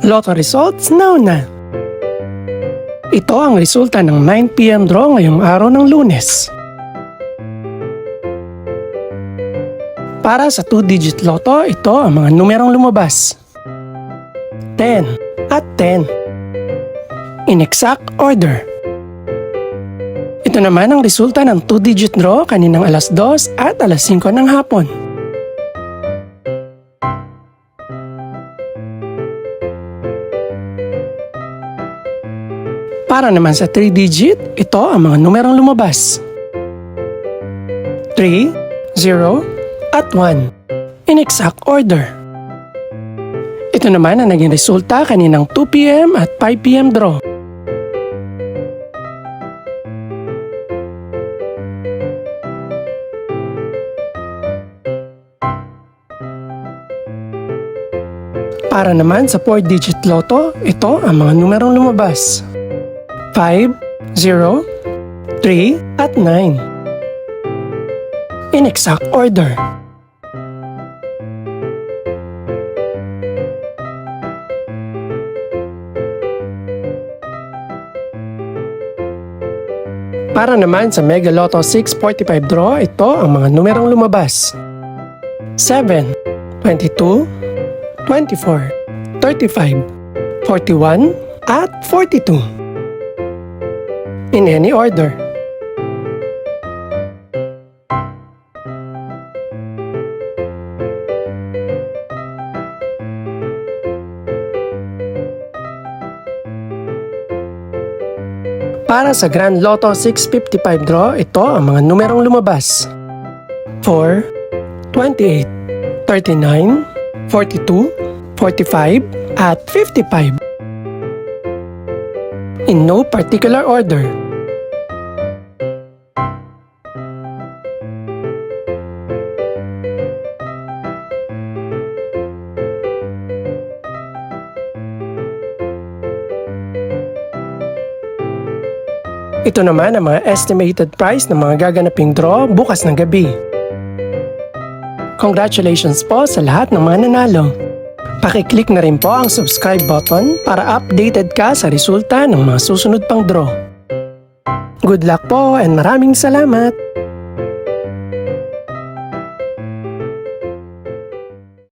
Lotto results now na. Ito ang resulta ng 9 PM draw ngayong araw ng Lunes. Para sa 2-digit lotto, ito ang mga numerong lumabas. 10 at 10. In exact order. Ito naman ang resulta ng 2-digit draw kaninang alas 2 at alas 5 ng hapon. Para naman sa 3-digit, ito ang mga numerong lumabas. 3, 0, at 1. In exact order. Ito naman ang naging resulta kaninang 2 PM at 5 PM draw. Para naman sa 4-digit lotto, ito ang mga numerong lumabas. 5, 0, 3, at 9. In exact order. Para naman sa Mega Lotto 645 draw, ito ang mga numerong lumabas. 7, 22, 24, 35, 41, at 42. In any order. Para sa Grand Lotto 655 draw, ito ang mga numerong lumabas. 4, 28, 39, 42, 45, at 55. In no particular order. Ito naman ang mga estimated price ng mga gaganaping draw bukas ng gabi. Congratulations po sa lahat ng mga nanalo. Pakiclick na rin po ang subscribe button para updated ka sa resulta ng mga susunod pang draw. Good luck po and maraming salamat!